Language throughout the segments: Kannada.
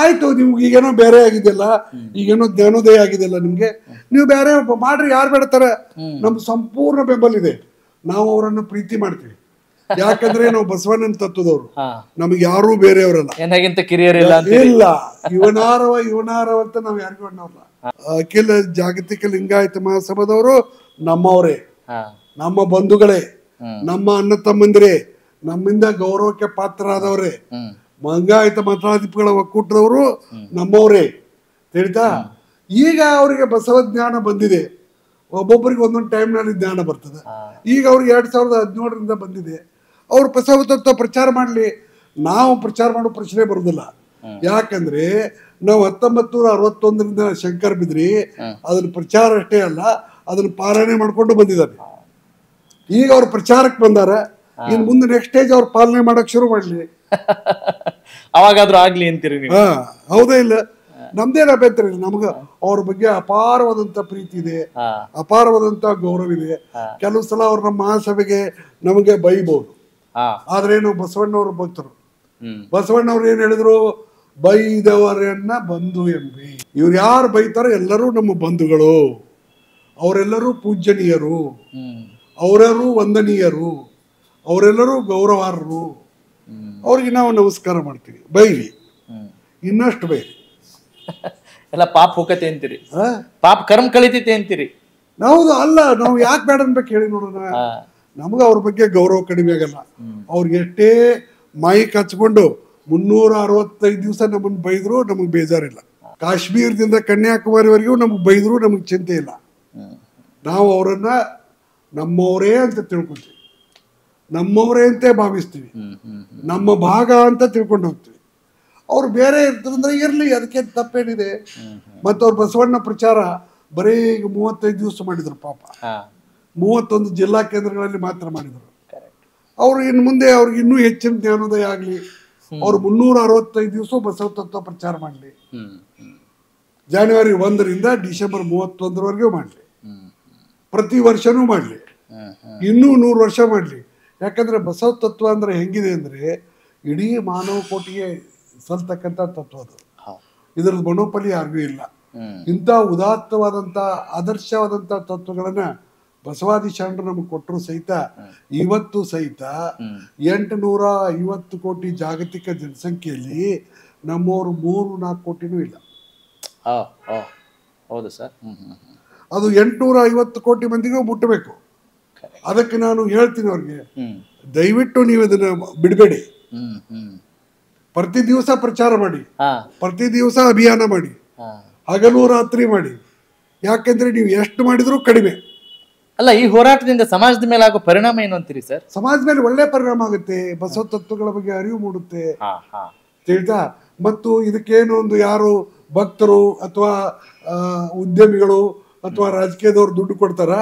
ಆಯ್ತು, ನಿಮ್ಗೆ ಈಗೇನೋ ಬೇರೆ ಆಗಿದೆಯಲ್ಲ, ಈಗೇನೋ ಜ್ಞಾನೋದಯ ಆಗಿದೆಯಲ್ಲ ನಿಮ್ಗೆ, ನೀವು ಬೇರೆ ಮಾಡ್ರಿ, ಯಾರು ಬೇಡ್ತಾರೆ. ನಮ್ಗೆ ಸಂಪೂರ್ಣ ಬೆಂಬಲ ಇದೆ. ನಾವು ಅವರನ್ನು ಪ್ರೀತಿ ಮಾಡ್ತೀವಿ. ಯಾಕಂದ್ರೆ ನಾವು ಬಸವಣ್ಣನ ತತ್ವದವ್ರು, ನಮಗೆ ಯಾರೂ ಬೇರೆಯವರಲ್ಲ, ಇಲ್ಲ ಇವನಾರವ ಅಂತ ನಾವ್ ಯಾರಿಗೂ ಅನ್ನೋಲ್ಲ. ಅಖಿಲ ಜಾಗತಿಕ ಲಿಂಗಾಯತ ಮಹಾಸಭಾದವರು ನಮ್ಮವರೇ, ನಮ್ಮ ಬಂಧುಗಳೇ, ನಮ್ಮ ಅಣ್ಣ ತಮ್ಮಂದಿರೇ, ನಮ್ಮಿಂದ ಗೌರವಕ್ಕೆ ಪಾತ್ರರಾದವರೇ, ಲಿಂಗಾಯತ ಮತಾಧಿಪಗಳ ಒಕ್ಕೂಟದವರು ನಮ್ಮವರೇ. ತಿಳಿತಾ? ಈಗ ಅವರಿಗೆ ಬಸವ ಜ್ಞಾನ ಬಂದಿದೆ. ಒಬ್ಬೊಬ್ಬರಿಗೆ ಒಂದೊಂದು ಟೈಮ್ನಲ್ಲಿ ಜ್ಞಾನ ಬರ್ತದೆ. ಈಗ ಅವ್ರಿಗೆ 2017ರಿಂದ ಬಂದಿದೆ. ಅವ್ರು ಬಸವ ತತ್ವ ಪ್ರಚಾರ ಮಾಡಲಿ, ನಾವು ಪ್ರಚಾರ ಮಾಡೋ ಪ್ರಶ್ನೆ ಬರುದಿಲ್ಲ. ಯಾಕಂದ್ರೆ ನಾವು 1961ರಿಂದ ಶಂಕರ ಬಿದ್ರಿ ಅದನ್ನ ಪ್ರಚಾರ ಅಷ್ಟೇ ಅಲ್ಲ, ಅದನ್ನ ಪಾಲನೆ ಮಾಡ್ಕೊಂಡು ಬಂದಿದ್ದಾರೆ. ಈಗ ಅವ್ರು ಪ್ರಚಾರಕ್ಕೆ ಬಂದಾರ, ಇನ್ ಮುಂದೆ ನೆಕ್ಸ್ಟ್ ಸ್ಟೇಜ್ ಅವ್ರು ಪಾಲನೆ ಮಾಡಕ್ ಶುರು ಮಾಡ್ಲಿ, ಅವಾಗಾದ್ರೂ ಆಗ್ಲಿ ಅಂತೀರಿ ನೀವು? ಹೌದೇ ಇಲ್ಲ, ನಮ್ದೇನ ಅಭ್ಯಂತರ ಇಲ್ಲ. ನಮ್ಗ ಅವ್ರ ಬಗ್ಗೆ ಅಪಾರವಾದಂತ ಪ್ರೀತಿ ಇದೆ, ಅಪಾರವಾದಂತ ಗೌರವ ಇದೆ. ಕೆಲವು ಸಲ ಅವ್ರು ನಮ್ಮ ಮಹಾಸಭೆಗೆ ನಮಗೆ ಬೈಬಹುದು, ಆದ್ರೆ ನಾವು ಬಸವಣ್ಣವ್ರ ಭಕ್ತರು. ಬಸವಣ್ಣವ್ರು ಏನ್ ಹೇಳಿದ್ರು? ಬೈದವರನ್ನ ಬಂಧು ಎಂಬಿ. ಇವ್ರು ಯಾರು ಬೈತಾರೋ ಎಲ್ಲರೂ ನಮ್ಮ ಬಂಧುಗಳು, ಅವರೆಲ್ಲರೂ ಪೂಜ್ಯನೀಯರು, ಅವರೆಲ್ಲರೂ ವಂದನೀಯರು, ಅವರೆಲ್ಲರೂ ಗೌರವಾರ್ಹರು. ಅವ್ರಿಗೆ ನಾವು ನಮಸ್ಕಾರ ಮಾಡ್ತೀವಿ. ಬೈಲಿ, ಇನ್ನಷ್ಟು ಬೈಲಿ. ಎಲ್ಲ ಪಾಪ ಹೋಗತೆ ಅಂತೀರಿ, ಪಾಪ ಕರ್ಮ ಕಳಿತೈತೆ ಅಂತೀರಿ. ಹೌದು. ಅಲ್ಲ, ನಾವು ಯಾಕೆ ಬೇಡ ಅನ್ಬೇಕು ಹೇಳಿ ನೋಡೋಣ. ನಮ್ಗೆ ಅವ್ರ ಬಗ್ಗೆ ಗೌರವ ಕಡಿಮೆ ಆಗಲ್ಲ. ಅವ್ರಿಗೆ ಎಷ್ಟೇ ಮೈಕ್ ಹಚ್ಕೊಂಡು 365 ದಿವಸ ನಮ್ಮನ್ನು ಬೈದ್ರು ನಮಗ್ ಬೇಜಾರಿಲ್ಲ. ಕಾಶ್ಮೀರದಿಂದ ಕನ್ಯಾಕುಮಾರಿವರೆಗೂ ನಮಗ್ ಬೈದ್ರು ನಮಗ್ ಚಿಂತೆ ಇಲ್ಲ. ನಾವು ಅವರನ್ನ ನಮ್ಮವರೇ ಅಂತ ತಿಳ್ಕೊತೀವಿ, ನಮ್ಮವರೇ ಅಂತ ಭಾವಿಸ್ತೀವಿ, ನಮ್ಮ ಭಾಗ ಅಂತ ತಿಳ್ಕೊಂಡು ಹೋಗ್ತೀವಿ. ಅವ್ರು ಬೇರೆ ಇರ್ತದಂದ್ರೆ ಇರ್ಲಿ, ಅದಕ್ಕೆ ತಪ್ಪೇನಿದೆ. ಮತ್ತು ಅವ್ರು ಬಸವಣ್ಣ ಪ್ರಚಾರ ಬರೀ 35 ದಿವಸ ಮಾಡಿದ್ರು. ಪಾಪ 31 ಜಿಲ್ಲಾ ಕೇಂದ್ರಗಳಲ್ಲಿ ಮಾತ್ರ ಮಾಡಿದ್ರು. ಅವ್ರು ಇನ್ನು ಮುಂದೆ ಅವ್ರಿಗೆ ಇನ್ನೂ ಹೆಚ್ಚಿನ ಜ್ಞಾನೋದಯ ಆಗ್ಲಿ, ಅವ್ರು 365 ದಿವಸ ಬಸವ ತತ್ವ ಪ್ರಚಾರ ಮಾಡಲಿ. ಜನವರಿ 1ರಿಂದ ಡಿಸೆಂಬರ್ 31ರವರೆಗೂ ಮಾಡಲಿ, ಪ್ರತಿ ವರ್ಷನೂ ಮಾಡಲಿ, ಇನ್ನೂ 100 ವರ್ಷ ಮಾಡಲಿ. ಯಾಕಂದ್ರೆ ಬಸವ ತತ್ವ ಅಂದ್ರೆ ಹೆಂಗಿದೆ ಅಂದ್ರೆ ಇಡೀ ಮಾನವ ಕೋಟಿಗೆ ಸಲ್ತಕ್ಕಂಥ ತತ್ವ ಅದು. ಇದ್ರದ್ದು ಮನೋಪಲಿ ಯಾರಿಗೂ ಇಲ್ಲ. ಇಂಥ ಉದಾತ್ತವಾದಂಥ ಆದರ್ಶವಾದಂಥ ತತ್ವಗಳನ್ನ ಬಸವಾದಿ ಶರಣರು ನಮಗೆ ಕೊಟ್ಟರು ಸಹಿತ ಇವತ್ತು ಸಹಿತ 850 ಕೋಟಿ ಜಾಗತಿಕ ಜನಸಂಖ್ಯೆಯಲ್ಲಿ ನಮ್ಮವರು 3-4 ಕೋಟಿನೂ ಇಲ್ಲ. ಹೌದು ಸರ್. ಅದು 850 ಕೋಟಿ ಮಂದಿಗೂ ಮುಟ್ಟಬೇಕು. ಅದಕ್ಕೆ ನಾನು ಹೇಳ್ತೀನಿ ಅವ್ರಿಗೆ, ದಯವಿಟ್ಟು ನೀವು ಇದನ್ನ ಬಿಡಬೇಡಿ. ಪ್ರತಿ ದಿವಸ ಪ್ರಚಾರ ಮಾಡಿ, ಪ್ರತಿ ದಿವಸ ಅಭಿಯಾನ ಮಾಡಿ, ಹಗಲು ರಾತ್ರಿ ಮಾಡಿ. ಯಾಕೆಂದ್ರೆ ನೀವು ಎಷ್ಟು ಮಾಡಿದ್ರು ಕಡಿಮೆ. ಅಲ್ಲ, ಈ ಹೋರಾಟದಿಂದ ಸಮಾಜದ ಮೇಲೆ ಆಗೋ ಪರಿಣಾಮ ಏನು ಅಂತೀರಿ ಸರ್? ಸಮಾಜದ ಮೇಲೆ ಒಳ್ಳೆ ಪರಿಣಾಮ ಆಗುತ್ತೆ. ಬಸವ ತತ್ವಗಳ ಬಗ್ಗೆ ಅರಿವು ಮೂಡುತ್ತೆ, ತಿಳಿತಾ? ಮತ್ತು ಇದಕ್ಕೇನು ಒಂದು ಯಾರು ಭಕ್ತರು ಅಥವಾ ಉದ್ಯಮಿಗಳು ಅಥವಾ ರಾಜಕೀಯದವ್ರು ದುಡ್ಡು ಕೊಡ್ತಾರ,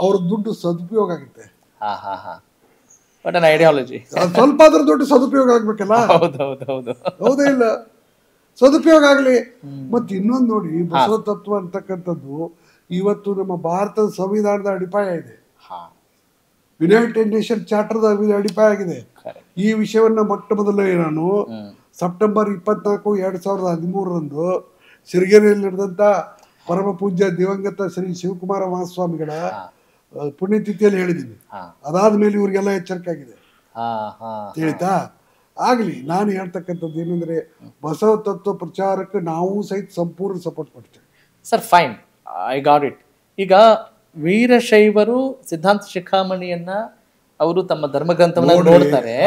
ಅವ್ರ ದುಡ್ಡು ಸದುಪಯೋಗ ಆಗುತ್ತೆ. ಐಡಿಯಾಲಜಿ ಸ್ವಲ್ಪ ಆದ್ರೂ ದುಡ್ಡು ಸದುಪಯೋಗ ಆಗ್ಬೇಕಲ್ಲ. ಹೌದೇ ಇಲ್ಲ? ಸದುಪಯೋಗ ಆಗ್ಲಿ. ಮತ್ತೆ ಇನ್ನೊಂದು ನೋಡಿ, ಬಸವ ತತ್ವ ಅಂತಕ್ಕಂಥದ್ದು ಇವತ್ತು ನಮ್ಮ ಭಾರತದ ಸಂವಿಧಾನದ ಅಡಿಪಾಯ ಇದೆ, ಯುನೈಟೆಡ್ ನೇಷನ್ ಚಾರ್ಟರ್ದ ಅಡಿಪಾಯ ಆಗಿದೆ. ಈ ವಿಷಯವನ್ನ ಮೊಟ್ಟ ಮೊದಲೇ ನಾನು ಸೆಪ್ಟೆಂಬರ್ 24, 2013ರಂದು ಸಿರಿಗೆರೆಯಲ್ಲಿ ನಡೆದಂತ ಪರಮ ಪೂಜ್ಯ ದಿವಂಗತ ಶ್ರೀ ಶಿವಕುಮಾರ ಮಹಾಸ್ವಾಮಿಗಳ ಪುಣ್ಯತಿಥಿಯಲ್ಲಿ ಹೇಳಿದ್ದೀನಿ. ಅದಾದ ಮೇಲೆ ಇವ್ರಿಗೆಲ್ಲ ಎಚ್ಚರಿಕೆ ಆಗಿದೆ, ತಿಳಿತಾ? ಆಗ್ಲಿ. ನಾನು ಹೇಳ್ತಕ್ಕಂಥದ್ದು ಏನಂದ್ರೆ ಬಸವ ತತ್ವ ಪ್ರಚಾರಕ್ಕೆ ನಾವು ಸಹಿತ ಸಂಪೂರ್ಣ ಸಪೋರ್ಟ್ ಮಾಡ್ತೇವೆ. Sir, fine, I got it. ಈಗ ವೀರಶೈವರು ಸಿದ್ಧಾಂತ ಶಿಖಾಮಣಿಯನ್ನ ಅವರು ತಮ್ಮ ಧರ್ಮಗ್ರಂಥವನ್ನ ನೋಡ್ತಾರೆ,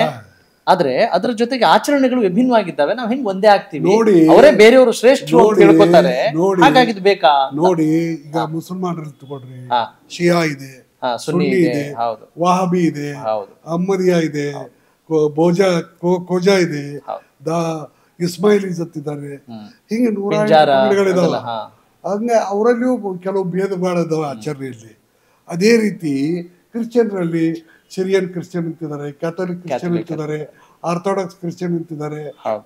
ಆದ್ರೆ ಅದ್ರ ಜೊತೆಗೆ ಆಚರಣೆಗಳು ವಿಭಿನ್ನವಾಗಿದ್ದಾವೆ. ನಾವು ಹೆಂಗ್ ಒಂದೇ ಆಗ್ತೀವಿ? ಅವರೇ ಬೇರೆಯವರು ಶ್ರೇಷ್ಠರು ಅಂತ ತಿಳ್ಕೊತಾರೆ. ಹಾಗಾಗಿದ್ ಬೇಕಾ? ನೋಡಿ, ಈಗ ಮುಸಲ್ಮಾನರಲ್ಲಿ ತಗೊಳ್ರಿ, ಶಿಯಾ ಇದೆ, ಸುನ್ನಿ ಇದೆ, ವಹಾಬಿ ಇದೆ, ಅಹ್ಮದಿಯಾ ಇದೆ, ಕೋಜಾ ಇದೆ, ಇಸ್ಮಾಯಿಲಿಸತ್ ಇದ್ದಾರೆ, ಹಿಂಗೆ 100 ಹಂಗೆ ಅವರಲ್ಲಿಯೂ ಕೆಲವು ಭೇದಗಳದಾವ ಆಚರಣೆಯಲ್ಲಿ. ಅದೇ ರೀತಿ ಕ್ರಿಶ್ಚಿಯನ್ರಲ್ಲಿ ಸಿರಿಯನ್ ಕ್ರಿಶ್ಚಿಯನ್ ಅಂತಿದ್ದಾರೆ, ಕ್ಯಾಥೋಲಿಕ್ ಕ್ರಿಶ್ಚಿಯನ್ ಅಂತಿದ್ದಾರೆ, ಆರ್ಥೋಡಾಕ್ಸ್ ಕ್ರಿಶ್ಚಿಯನ್ ಅಂತಿದ್ದಾರೆ,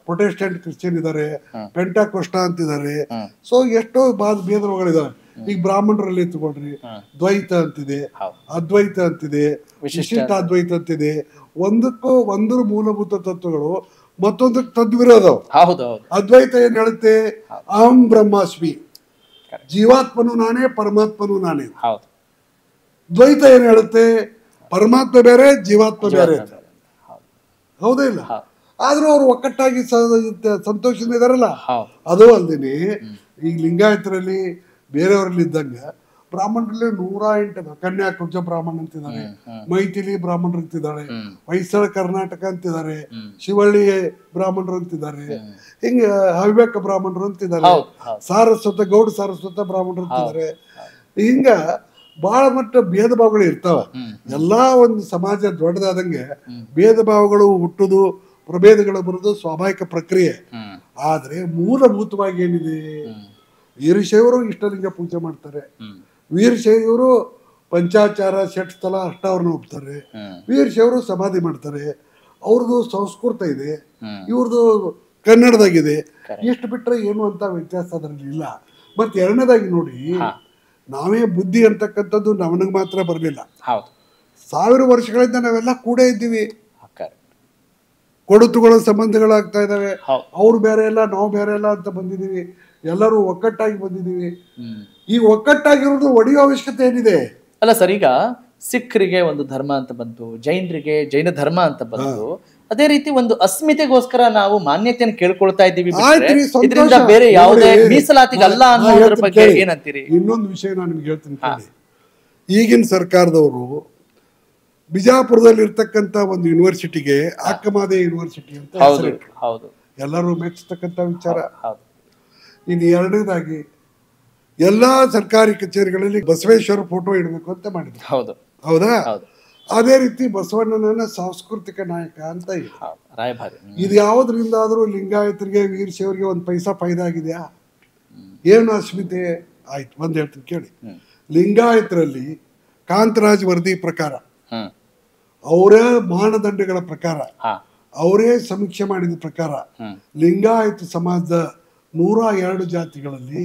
ಪ್ರೊಟೆಸ್ಟೆಂಟ್ ಕ್ರಿಶ್ಚಿಯನ್ ಇದ್ದಾರೆ, ಪೆಂಟಾಕೋಸ್ಟಾ ಅಂತಿದ್ದಾರೆ. ಸೊ ಎಷ್ಟೋ ಭೇದಗಳಿದಾವೆ. ಈಗ ಬ್ರಾಹ್ಮಣರಲ್ಲಿ ತಗೊಳ್ರಿ, ದ್ವೈತ ಅಂತಿದೆ, ಅದ್ವೈತ ಅಂತಿದೆ, ವಿಶಿಷ್ಟ ಅದ್ವೈತ ಅಂತಿದೆ. ಒಂದಕ್ಕೂ ಒಂದರ ಮೂಲಭೂತ ತತ್ವಗಳು ಮತ್ತೊಂದಕ್ಕೆ ತದ್ವಿರೋಧ. ಹೌದು ಹೌದು. ಅದ್ವೈತ ಏನ್ ಹೇಳುತ್ತೆ? ಅಹಂ ಬ್ರಹ್ಮಾಸ್ಮಿ, ಜೀವಾತ್ಮನು ನಾನೇ, ಪರಮಾತ್ಮನು ನಾನೇ. ಹೌದು. ದ್ವೈತ ಏನ್ ಹೇಳುತ್ತೆ? ಪರಮಾತ್ಮ ಬೇರೆ, ಜೀವಾತ್ಮ ಬೇರೆ. ಹೌದೇ ಇಲ್ಲ? ಆದ್ರೂ ಅವ್ರು ಒಕ್ಕಟ್ಟಾಗಿ ಸಂತೋಷದಿಂದ ಇದಾರಲ್ಲ. ಅದು ಅಲ್ದೇನೆ ಈಗ ಲಿಂಗಾಯತರಲ್ಲಿ ಬೇರೆಯವರಲ್ಲಿ ಇದ್ದಂಗ ಬ್ರಾಹ್ಮಣರಲ್ಲಿ 108 ಕನ್ಯಾಕುಬ್ಜ ಬ್ರಾಹ್ಮಣ ಅಂತಿದ್ದಾರೆ, ಮೈಥಿಲಿ ಬ್ರಾಹ್ಮಣರು ಅಂತಿದ್ದಾರೆ, ಹೊಯ್ಸಳ ಕರ್ನಾಟಕ ಅಂತಿದ್ದಾರೆ, ಶಿವಳ್ಳಿ ಬ್ರಾಹ್ಮಣರು ಅಂತಿದ್ದಾರೆ, ಹಿಂಗ ಹವ್ಯಕ ಬ್ರಾಹ್ಮಣರು ಅಂತಿದ್ದಾರೆ, ಸಾರಸ್ವತ ಗೌಡ ಸಾರಸ್ವತ ಬ್ರಾಹ್ಮಣರು ಅಂತಿದ್ದಾರೆ. ಹಿಂಗ ಬಹಳ ಮಟ್ಟ ಭೇದ ಭಾವಗಳು ಇರ್ತಾವ. ಎಲ್ಲಾ ಒಂದು ಸಮಾಜ ದೊಡ್ಡದಾದಂಗೆ ಭೇದ ಭಾವಗಳು ಹುಟ್ಟುದು, ಪ್ರಭೇದಗಳು ಬರುವುದು ಸ್ವಾಭಾವಿಕ ಪ್ರಕ್ರಿಯೆ. ಆದ್ರೆ ಮೂಲಭೂತವಾಗಿ ಏನಿದೆ? ವೀರಶೈವರು ಇಷ್ಟಲಿಂಗ ಪೂಜೆ ಮಾಡ್ತಾರೆ, ವೀರಶೈವರು ಪಂಚಾಚಾರ ಷಟ್ಸ್ಥಲ ಅಷ್ಟಾವರಣ ಒಪ್ತಾರೆ, ವೀರಶೈವರು ಸಮಾಧಿ ಮಾಡ್ತಾರೆ. ಅವ್ರದ್ದು ಸಂಸ್ಕೃತ ಇದೆ, ಇವ್ರದ್ದು ಕನ್ನಡದಾಗಿದೆ. ಎಷ್ಟು ಬಿಟ್ರೆ ಏನು ಅಂತ ವ್ಯತ್ಯಾಸ ಅದರಲ್ಲಿ ಇಲ್ಲ. ಮತ್ತೆ ಎರಡನೇದಾಗಿ ನೋಡಿ, ನಾವೇ ಬುದ್ಧಿ ಅಂತಕ್ಕಂಥದ್ದು ನಮಗ್ ಮಾತ್ರ ಬರಲಿಲ್ಲ. 1000 ವರ್ಷಗಳಿಂದ ನಾವೆಲ್ಲ ಕೂಡ ಇದ್ದೀವಿ. ಕೊಡುತುಗಳ ಸಂಬಂಧಗಳಾಗ್ತಾ ಇದಾವೆ. ಅವ್ರು ಬೇರೆ ಇಲ್ಲ, ನಾವು ಬೇರೆ ಇಲ್ಲ ಅಂತ ಬಂದಿದೀವಿ. ಎಲ್ಲರೂ ಒಕ್ಕಟ್ಟಾಗಿ ಬಂದಿದೀವಿ. ಈ ಒಕ್ಕಟ್ಟಾಗಿರೋದು ಒಡೆಯುವ ಅವಶ್ಯಕತೆ ಏನಿದೆ? ಅಲ್ಲ ಸರ್, ಈಗ ಸಿಖ್ರಿಗೆ ಒಂದು ಧರ್ಮ ಅಂತ ಬಂತು, ಜೈನರಿಗೆ ಜೈನ ಧರ್ಮ ಅಂತ ಬಂತು. ಅದೇ ರೀತಿ ಒಂದು ಅಸ್ಮಿತೆಗೋಸ್ಕರ ನಾವು ಮಾನ್ಯತೆಯನ್ನು ಕೇಳ್ಕೊಳ್ತಾ ಇದ್ದೀವಿ. ಇದರಿಂದ ಬೇರೆ ಯಾವುದೇ ಮೀಸಲಾತಿಗಲ್ಲ ಅನ್ನೋದ್ರ ಬಗ್ಗೆ ಏನಂತೀರಿ? ಇನ್ನೊಂದು ವಿಷಯ ನಾನು ನಿಮ್ಗೆ ಹೇಳ್ತೀನಿ ಕೇಳಿ. ಈಗಿನ ಸರ್ಕಾರದವರು ಬಿಜಾಪುರದಲ್ಲಿ ಇರ್ತಕ್ಕಂಥ ಒಂದು ಯೂನಿವರ್ಸಿಟಿಗೆ ಅಕ್ಕಮಾದೆ ಯೂನಿವರ್ಸಿಟಿ ಅಂತ ಹೌದು, ಎಲ್ಲರೂ ಮೆಚ್ಚತಕ್ಕಂಥ ವಿಚಾರ. ಇನ್ನು ಎರಡನೇದಾಗಿ ಎಲ್ಲಾ ಸರ್ಕಾರಿ ಕಚೇರಿಗಳಲ್ಲಿ ಬಸವೇಶ್ವರ ಫೋಟೋ ಇಡಬೇಕು ಅಂತ ಮಾಡಿದ್ರು. ಹೌದಾ? ಅದೇ ರೀತಿ ಬಸವಣ್ಣನ ಸಾಂಸ್ಕೃತಿಕ ನಾಯಕ ಅಂತ ರಾಯಭಾರಿ. ಇದು ಯಾವುದರಿಂದಾದ್ರೂ ಲಿಂಗಾಯತರಿಗೆ ವೀರಶೈವರಿಗೆ ಒಂದು ಪೈಸಾ ಫೈದಾ ಆಗಿದೆಯಾ? ಏನು ಅಸ್ಮಿತೆ ಆಯ್ತು. ಒಂದ್ ಹೇಳ್ತೀನಿ ಕೇಳಿ. ಲಿಂಗಾಯತರಲ್ಲಿ ಕಾಂತರಾಜ್ ವರದಿ ಪ್ರಕಾರ, ಅವರೇ ಮಾನದಂಡಗಳ ಪ್ರಕಾರ, ಅವರೇ ಸಮೀಕ್ಷೆ ಮಾಡಿದ ಪ್ರಕಾರ ಲಿಂಗಾಯತ ಸಮಾಜದ 102 ಜಾತಿಗಳಲ್ಲಿ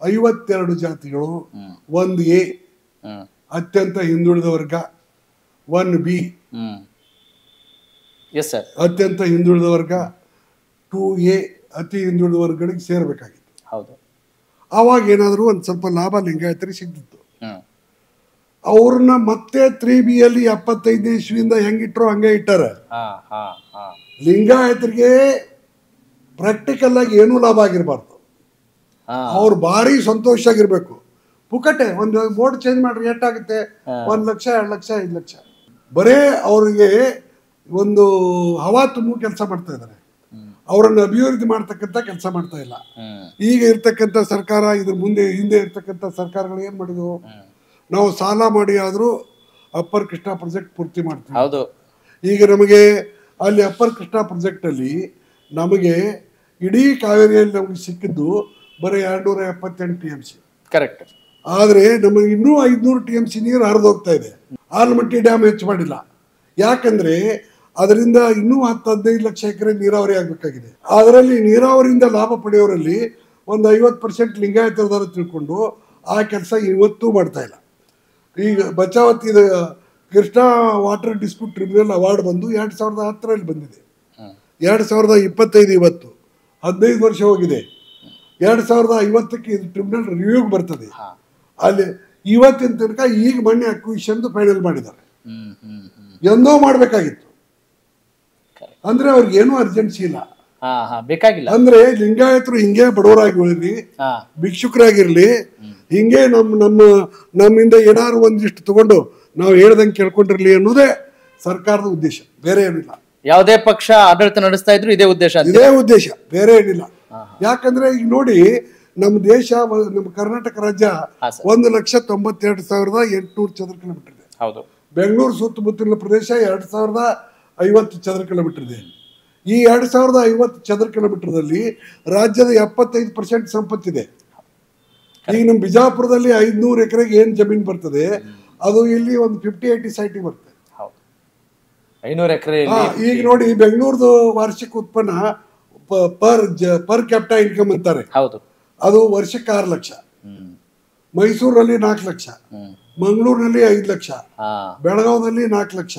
52 ಜಾತಿಗಳು 1A ಅತ್ಯಂತ ಹಿಂದುಳಿದ ವರ್ಗ, 1B ಅತ್ಯಂತ ಹಿಂದುಳಿದ ವರ್ಗ, 2A ಅತಿ ಹಿಂದುಳಿದ ವರ್ಗಗಳಿಗೆ ಸೇರ್ಬೇಕಾಗಿತ್ತು. ಅವಾಗ ಏನಾದ್ರು ಒಂದ್ ಸ್ವಲ್ಪ ಲಾಭ ಲಿಂಗಾಯತರಿಗೆ ಸಿಗ್ತಿತ್ತು. ಅವ್ರನ್ನ ಮತ್ತೆ 3B ಅಲ್ಲಿ 75ನೇ ಇಸ್ವಿಯಿಂದ ಹೆಂಗಿಟ್ರು ಹಂಗೆ ಇಟ್ಟಾರ. ಲಿಂಗಾಯತರಿಗೆ ಪ್ರಾಕ್ಟಿಕಲ್ ಆಗಿ ಏನೂ ಲಾಭ ಆಗಿರ್ಬಾರ್ದು. ಅವ್ರು ಭಾರಿ ಸಂತೋಷ ಆಗಿರ್ಬೇಕು. ಪುಕಟೆ ಒಂದು ಬೋರ್ಡ್ ಚೇಂಜ್ ಮಾಡ್ರಿ ಎಷ್ಟಾಗುತ್ತೆ? 1 ಲಕ್ಷ, 2 ಲಕ್ಷ, 5 ಲಕ್ಷ. ಬರೇ ಅವ್ರಿಗೆ ಒಂದು ಹವಾ ತುಂಬು ಕೆಲಸ ಮಾಡ್ತಾ ಇದ್ದಾರೆ. ಅವರನ್ನು ಅಭಿವೃದ್ಧಿ ಮಾಡ್ತಕ್ಕಂಥ ಕೆಲಸ ಮಾಡ್ತಾ ಇಲ್ಲ. ಈಗ ಇರ್ತಕ್ಕಂಥ ಸರ್ಕಾರ, ಇದ್ರ ಹಿಂದೆ ಇರ್ತಕ್ಕಂಥ ಸರ್ಕಾರಗಳು ಏನ್ ಮಾಡಿದ್ವು? ನಾವು ಸಾಲ ಮಾಡಿ ಆದ್ರೂ ಅಪ್ಪರ್ ಕೃಷ್ಣಾ ಪ್ರಾಜೆಕ್ಟ್ ಪೂರ್ತಿ ಮಾಡ್ತೀವಿ. ಈಗ ನಮಗೆ ಅಲ್ಲಿ ಅಪ್ಪರ್ ಕೃಷ್ಣಾ ಪ್ರಾಜೆಕ್ಟ್ ಅಲ್ಲಿ ನಮಗೆ ಇಡೀ ಕಾವೇರಿಯಲ್ಲಿ ನಮಗೆ ಸಿಕ್ಕಿದ್ದು ಬರೀ 278 TMC. ಕರೆಕ್ಟ್. ಆದ್ರೆ ನಮಗೆ ಇನ್ನೂ 500 TMC ನೀರು ಹರಿದೋಗ್ತಾ ಇದೆ. ಆಲಮಟ್ಟಿ ಡ್ಯಾಮ್ ಹೆಚ್ಚು ಮಾಡಿಲ್ಲ. ಯಾಕಂದ್ರೆ ಅದರಿಂದ ಇನ್ನೂ 10-15 ಲಕ್ಷ ಎಕರೆ ನೀರಾವರಿ ಆಗ್ಬೇಕಾಗಿದೆ. ಅದರಲ್ಲಿ ನೀರಾವರಿಯಿಂದ ಲಾಭ ಪಡೆಯೋರಲ್ಲಿ ಒಂದು 50% ಲಿಂಗಾಯತದಾರ ತಿಳ್ಕೊಂಡು ಆ ಕೆಲಸ ಇವತ್ತೂ ಮಾಡ್ತಾ ಇಲ್ಲ. ಈಗ Bachawat Krishna water dispute tribunal award ಬಂದು 2010ರಲ್ಲಿ ಬಂದಿದೆ. 2025 ಇವತ್ತು 15 ವರ್ಷ ಹೋಗಿದೆ. 2050ಕ್ಕೆ ಇದು ಟ್ರಿಬ್ಯುನಲ್ ರಿವ್ಯೂಗೆ ಬರ್ತದೆ. ಅಲ್ಲಿ ಇವತ್ತಿನ ತನಕ ಈಗ ಮೊನ್ನೆ ಅಕ್ವಿಷನ್ ಫೈನಲ್ ಮಾಡಿದ್ದಾರೆ. ಎಂದೋ ಮಾಡ್ಬೇಕಾಗಿತ್ತು. ಅಂದ್ರೆ ಅವ್ರಿಗೆ ಏನೂ ಅರ್ಜೆನ್ಸಿ ಇಲ್ಲ, ಬೇಕಾಗಿಲ್ಲ. ಅಂದ್ರೆ ಲಿಂಗಾಯತರು ಹಿಂಗೆ ಬಡವರಾಗಿ ಉಳಿರಿ, ಭಿಕ್ಷುಕರಾಗಿರ್ಲಿ, ಹಿಂಗೆ ನಮ್ಮಿಂದ ಏನಾದ್ರು ಒಂದಿಷ್ಟು ತಗೊಂಡು ನಾವು ಹೇಳ್ದಂಗೆ ಕೇಳ್ಕೊಂಡಿರ್ಲಿ ಅನ್ನೋದೇ ಸರ್ಕಾರದ ಉದ್ದೇಶ, ಬೇರೆ ಏನಿಲ್ಲ. ಯಾವುದೇ ಪಕ್ಷ ಆಡಳಿತ ನಡೆಸ್ತಾ ಇದ್ರು ಇದೇ ಉದ್ದೇಶ, ಬೇರೆ ಏನಿಲ್ಲ. ಯಾಕಂದ್ರೆ ಈಗ ನೋಡಿ, ನಮ್ಮ ದೇಶ, ನಮ್ಮ ಕರ್ನಾಟಕ ರಾಜ್ಯ 1,92,800 ಚದರ ಕಿಲೋಮೀಟರ್ ಇದೆ. ಬೆಂಗಳೂರು ಸುತ್ತಮುತ್ತಲಿನ ಪ್ರದೇಶ 2,050 ಚದರ ಕಿಲೋಮೀಟರ್ ಇದೆ. ಈ 2,050 ಚದರ ಕಿಲೋಮೀಟರ್ದಲ್ಲಿ ರಾಜ್ಯದ 75% ಸಂಪತ್ತಿದೆ. ಈಗ ನಮ್ಮ ಬಿಜಾಪುರದಲ್ಲಿ 500 ಎಕರೆಗೆ ಏನ್ ಜಮೀನು ಬರ್ತದೆ, ಅದು ಇಲ್ಲಿ ಒಂದು 50-80 ಸೈಟಿ ಬರ್ತದೆ. 500 ಎಕರೆ. ಈಗ ನೋಡಿ, ಬೆಂಗಳೂರದು ವಾರ್ಷಿಕ ಉತ್ಪನ್ನ ಪರ್ ಕ್ಯಾಪಿಟಾ ಇನ್ಕಮ್ ಅಂತಾರೆ, ಅದು ವರ್ಷಕ್ಕೆ 6 ಲಕ್ಷ. ಮೈಸೂರಲ್ಲಿ 4 ಲಕ್ಷ, ಮಂಗಳೂರಿನಲ್ಲಿ 5 ಲಕ್ಷ, ಬೆಳಗಾವಿನಲ್ಲಿ 4 ಲಕ್ಷ.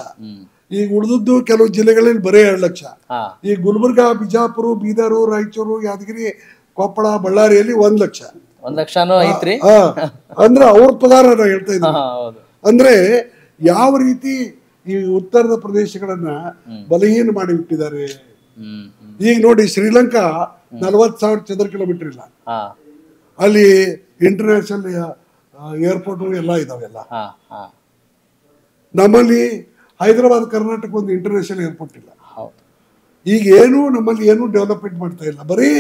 ಈಗ ಉಳಿದದ್ದು ಕೆಲವು ಜಿಲ್ಲೆಗಳಲ್ಲಿ ಬರೀ 2 ಲಕ್ಷ. ಹಾ ಈ ಗುಲ್ಬರ್ಗಾ, ಬಿಜಾಪುರ, ಬೀದರು, ರಾಯಚೂರು, ಯಾದಗಿರಿ, ಕೊಪ್ಪಳ, ಬಳ್ಳಾರಿಯಲ್ಲಿ 1 ಲಕ್ಷ. 1 ಲಕ್ಷನೂ ಐತ್ರಿ. ಅಂದ್ರೆ ಅವ್ರ ಪಗಾರ ನಾ ಹೇಳ್ತಾ ಇದ್ದೀನಿ. ಹೌದು. ಅಂದ್ರೆ ಯಾವ ರೀತಿ ಈ ಉತ್ತರದ ಪ್ರದೇಶಗಳನ್ನ ಬಲಹೀನ ಮಾಡಿ ಬಿಟ್ಟಿದ್ದಾರೆ. ಈಗ ನೋಡಿ, ಶ್ರೀಲಂಕಾ 40,000 ಚದರ ಕಿಲೋಮೀಟರ್ ಇಲ್ಲ, ಹಾ ಅಲ್ಲಿ ಇಂಟರ್ನ್ಯಾಷನಲ್ ಏರ್ಪೋರ್ಟ್ ಎಲ್ಲ ಇದಾವೆಲ್ಲ. ಹಾ ಹಾ ನಮ್ಮಲ್ಲಿ ಹೈದರಾಬಾದ್, ಕರ್ನಾಟಕ ಒಂದು ಇಂಟರ್ನ್ಯಾಷನಲ್ ಏರ್ಪೋರ್ಟ್ ಇಲ್ಲ. ಹೌದು. ಈಗ ಏನು ನಮ್ಮಲ್ಲಿ ಏನು ಡೆವಲಪ್ಮೆಂಟ್ ಮಾಡ್ತಾ ಇಲ್ಲ. ಬರೀ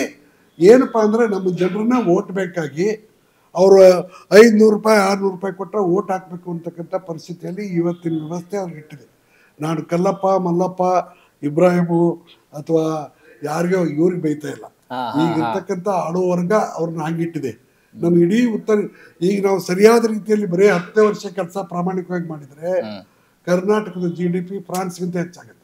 ಏನಪ್ಪಾ ಅಂದ್ರೆ ನಮ್ಮ ಜನರನ್ನ ವೋಟ್ ಬೇಕಾಗಿ ಅವರು 500 ರೂಪಾಯಿ 600 ರೂಪಾಯಿ ಕೊಟ್ಟರೆ ವೋಟ್ ಹಾಕ್ಬೇಕು ಅಂತಕ್ಕಂಥ ಪರಿಸ್ಥಿತಿಯಲ್ಲಿ ಇವತ್ತಿನ ವ್ಯವಸ್ಥೆ ಅವ್ರಿಗೆ ಇಟ್ಟಿದೆ. ನಾನು ಕಲ್ಲಪ್ಪ, ಮಲ್ಲಪ್ಪ, ಇಬ್ರಾಹಿಮು ಅಥವಾ ಯಾರಿಗೋ ಇವ್ರಿಗೆ ಬೈತಾ ಇಲ್ಲ. ಈಗ ಇರ್ತಕ್ಕಂಥ ಆಡೋ ವರ್ಗ ಅವ್ರನ್ನ ಹಂಗಿಟ್ಟಿದೆ. ನಮ್ಮ ಇಡೀ ಉತ್ತರ, ಈಗ ನಾವು ಸರಿಯಾದ ರೀತಿಯಲ್ಲಿ ಬರೀ 10 ವರ್ಷ ಕೆಲಸ ಪ್ರಾಮಾಣಿಕವಾಗಿ ಮಾಡಿದ್ರೆ ಕರ್ನಾಟಕದ GDP ಫ್ರಾನ್ಸ್ಗಿಂತ ಹೆಚ್ಚಾಗುತ್ತೆ.